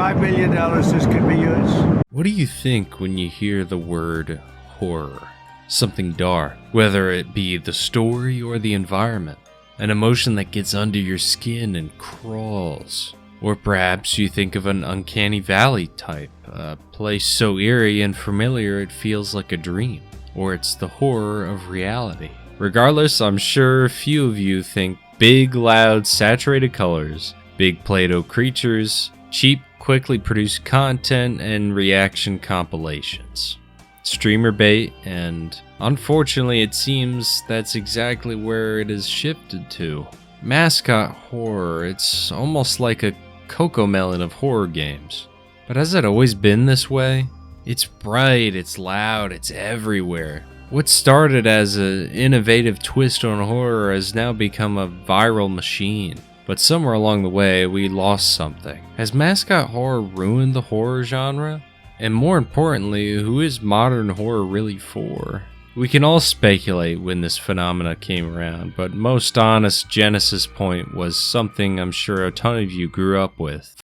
$5 million this could be yours. What do you think when you hear the word horror? Something dark, whether it be the story or the environment. An emotion that gets under your skin and crawls. Or perhaps you think of an uncanny valley type, a place so eerie and familiar it feels like a dream. Or it's the horror of reality. Regardless, I'm sure few of you think big, loud, saturated colors, big Play-Doh creatures, cheap, quickly produced content, and reaction compilations. Streamer bait, and unfortunately it seems that's exactly where it has shifted to. Mascot horror, it's almost like a Cocomelon of horror games. But has it always been this way? It's bright, it's loud, it's everywhere. What started as an innovative twist on horror has now become a viral machine. But somewhere along the way, we lost something. Has Mascot horror ruined the horror genre? And more importantly, who is modern horror really for? We can all speculate when this phenomena came around, but most honest genesis point was something I'm sure a ton of you grew up with.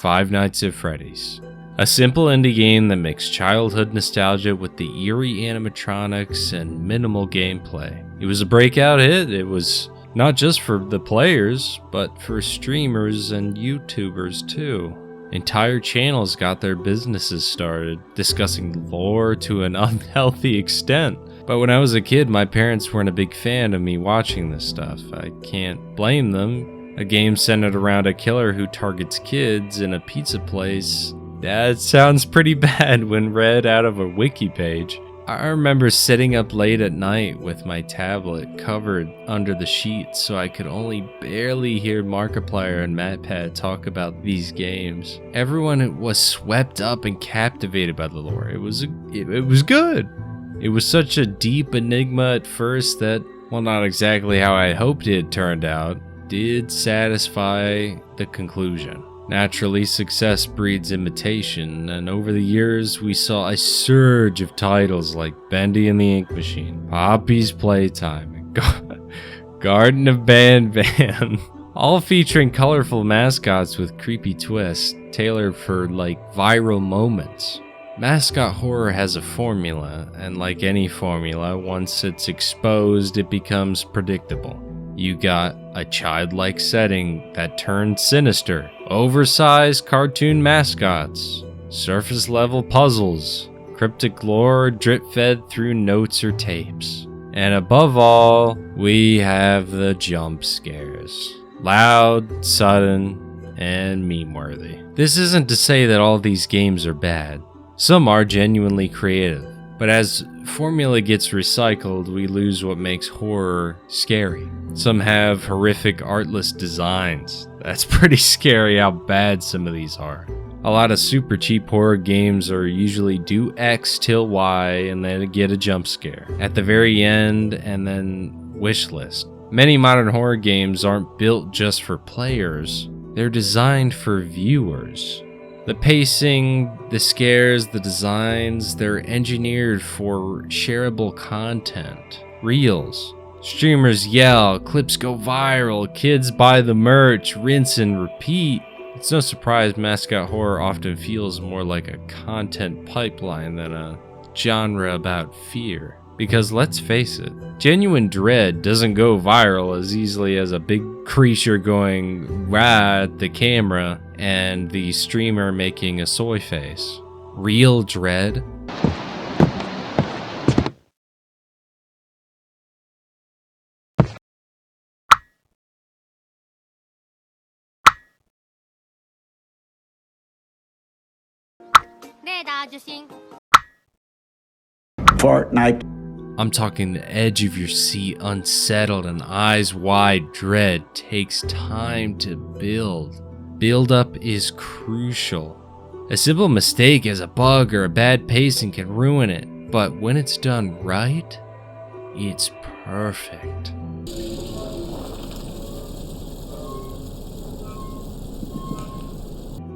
Five Nights at Freddy's. A simple indie game that mixed childhood nostalgia with the eerie animatronics and minimal gameplay. It was a breakout hit. It was not just for the players, but for streamers and YouTubers too. Entire channels got their businesses started, discussing lore to an unhealthy extent. But when I was a kid, my parents weren't a big fan of me watching this stuff. I can't blame them. A game centered around a killer who targets kids in a pizza place. That sounds pretty bad when read out of a wiki page. I remember sitting up late at night with my tablet covered under the sheets so I could only barely hear Markiplier and MatPat talk about these games. Everyone was swept up and captivated by the lore. It was good. It was such a deep enigma at first that, well, not exactly how I hoped it turned out, did satisfy the conclusion. Naturally, success breeds imitation, and over the years we saw a surge of titles like Bendy and the Ink Machine, Poppy's Playtime, and Garden of Banban, all featuring colorful mascots with creepy twists tailored for viral moments. Mascot horror has a formula, and like any formula, once it's exposed, it becomes predictable. You got a childlike setting that turned sinister, oversized cartoon mascots, surface level puzzles, cryptic lore drip-fed through notes or tapes. And above all, we have the jump scares. Loud, sudden, and meme-worthy. This isn't to say that all these games are bad. Some are genuinely creative. But as formula gets recycled, we lose what makes horror scary. Some have horrific, artless designs. That's pretty scary how bad some of these are. A lot of super cheap horror games are usually do X till Y and then get a jump scare at the very end and then wishlist. Many modern horror games aren't built just for players. They're designed for viewers. The pacing, the scares, the designs, they're engineered for shareable content. Reels. Streamers yell, clips go viral, kids buy the merch, rinse and repeat. It's no surprise Mascot horror often feels more like a content pipeline than a genre about fear. Because let's face it, genuine dread doesn't go viral as easily as a big creature going rah at the camera and the streamer making a soy face. Real dread? Fortnite. I'm talking the edge of your seat, unsettled and eyes wide dread takes time to build. Build up is crucial. A simple mistake as a bug or a bad pacing can ruin it, but when it's done right, it's perfect.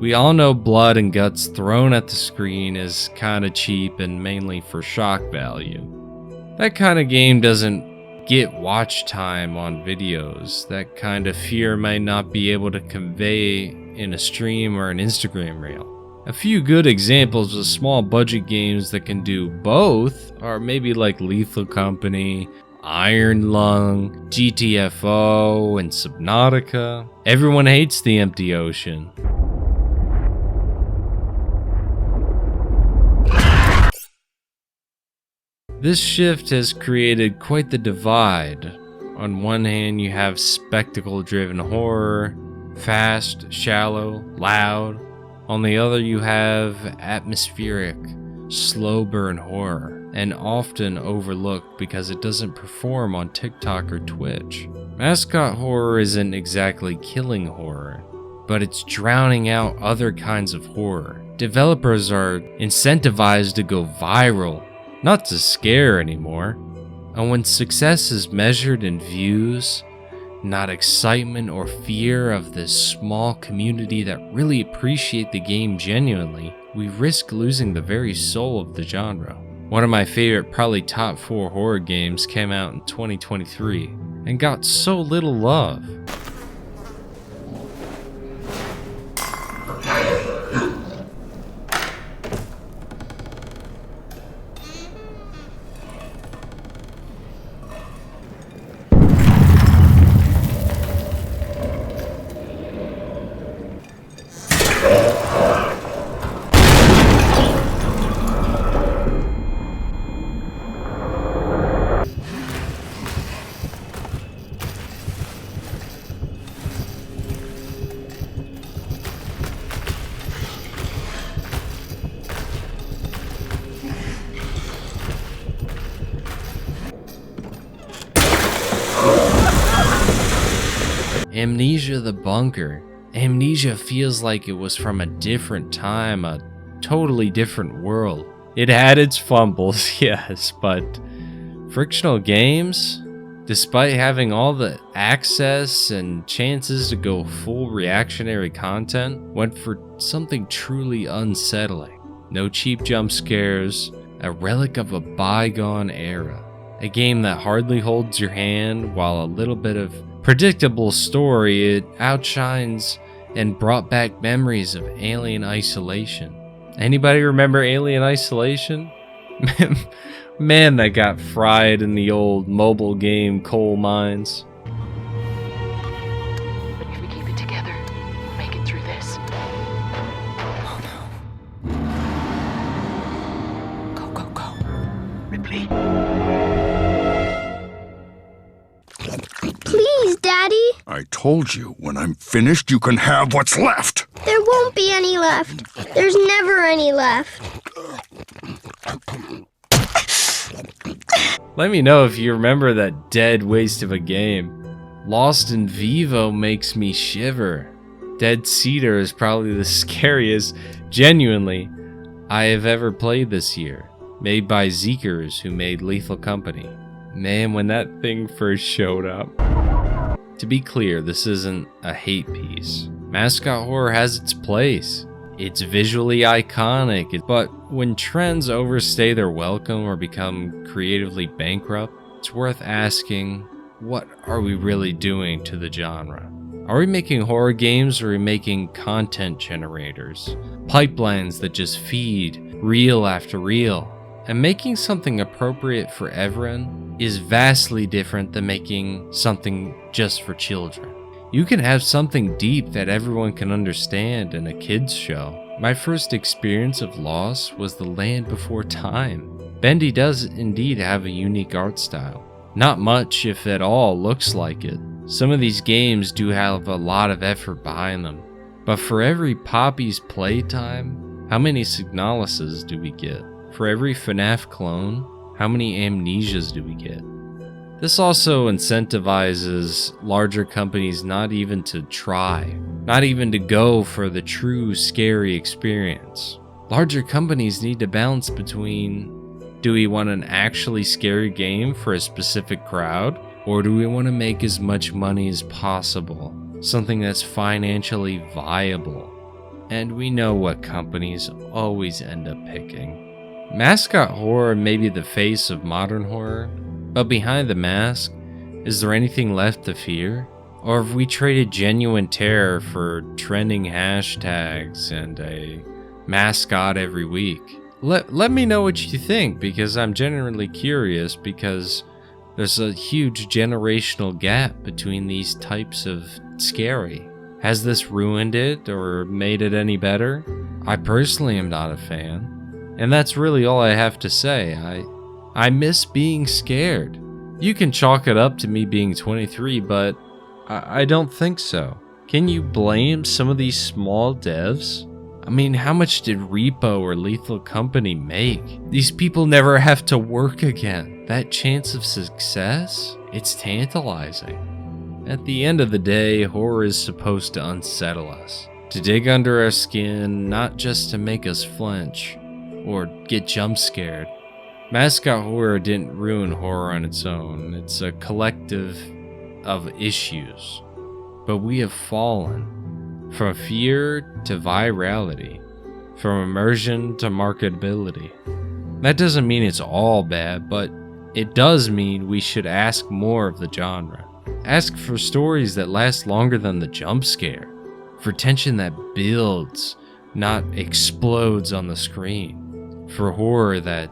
We all know blood and guts thrown at the screen is kinda cheap and mainly for shock value. That kind of game doesn't get watch time on videos. That kind of fear might not be able to convey in a stream or an Instagram reel. A few good examples of small budget games that can do both are maybe like Lethal Company, Iron Lung, GTFO, and Subnautica. Everyone hates the empty ocean. This shift has created quite the divide. On one hand, you have spectacle-driven horror, fast, shallow, loud. On the other, you have atmospheric, slow-burn horror, and often overlooked because it doesn't perform on TikTok or Twitch. Mascot horror isn't exactly killing horror, but it's drowning out other kinds of horror. Developers are incentivized to go viral, not to scare anymore. And when success is measured in views, not excitement or fear of this small community that really appreciate the game genuinely, we risk losing the very soul of the genre. One of my favorite, probably top 4 horror games came out in 2023 and got so little love. Amnesia the Bunker. Amnesia feels like it was from a different time, a totally different world. It had its fumbles, yes, but frictional games, despite having all the access and chances to go full reactionary content, went for something truly unsettling. No cheap jump scares, a relic of a bygone era. A game that hardly holds your hand, while a little bit of predictable story, it outshines and brought back memories of Alien Isolation. Anybody remember Alien Isolation? Man, that got fried in the old mobile game coal mines. If we keep it together, we'll make it through this. Oh no. Go, go, go. Ripley. Please, Daddy. I told you, when I'm finished, you can have what's left. There won't be any left. There's never any left. Let me know if you remember that dead waste of a game. Lost in Vivo makes me shiver. Dead Cedar is probably the scariest, genuinely, I have ever played this year. Made by Zeekers, who made Lethal Company. Man, when that thing first showed up. To be clear, this isn't a hate piece. Mascot horror has its place. It's visually iconic, but when trends overstay their welcome or become creatively bankrupt, it's worth asking, what are we really doing to the genre? Are we making horror games, or are we making content generators? Pipelines that just feed reel after reel? And making something appropriate for everyone is vastly different than making something just for children. You can have something deep that everyone can understand in a kid's show. My first experience of Lost was The Land Before Time. Bendy does indeed have a unique art style. Not much, if at all, looks like it. Some of these games do have a lot of effort behind them. But for every Poppy's Playtime, how many Signalises do we get? For every FNAF clone, how many Amnesias do we get? This also incentivizes larger companies not even to try, not even to go for the true scary experience. Larger companies need to balance between, do we want an actually scary game for a specific crowd, or do we want to make as much money as possible, something that's financially viable? and we know what companies always end up picking. Mascot horror may be the face of modern horror, but behind the mask, is there anything left to fear? Or have we traded genuine terror for trending hashtags and a mascot every week? Let me know what you think, because I'm genuinely curious, because there's a huge generational gap between these types of scary. Has this ruined it or made it any better? I personally am not a fan. And that's really all I have to say. I miss being scared. You can chalk it up to me being 23, but I don't think so. Can you blame some of these small devs? I mean, how much did Repo or Lethal Company make? These people never have to work again. That chance of success? It's tantalizing. At the end of the day, horror is supposed to unsettle us, to dig under our skin, not just to make us flinch or get jump scared. Mascot horror didn't ruin horror on its own. It's a collective of issues. But we have fallen from fear to virality, from immersion to marketability. That doesn't mean it's all bad, but it does mean we should ask more of the genre. Ask for stories that last longer than the jump scare, for tension that builds, not explodes on the screen, for horror that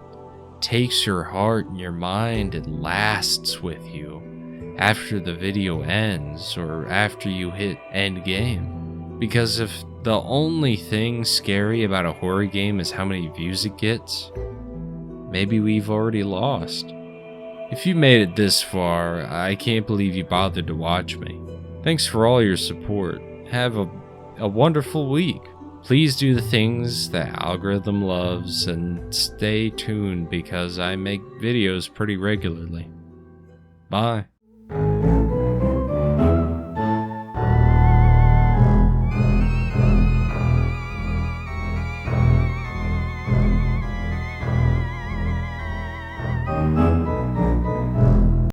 takes your heart and your mind and lasts with you after the video ends or after you hit end game. Because if the only thing scary about a horror game is how many views it gets, maybe we've already lost. If you made it this far, I can't believe you bothered to watch me. Thanks for all your support. Have a wonderful week. Please do the things the algorithm loves and stay tuned, because I make videos pretty regularly. Bye.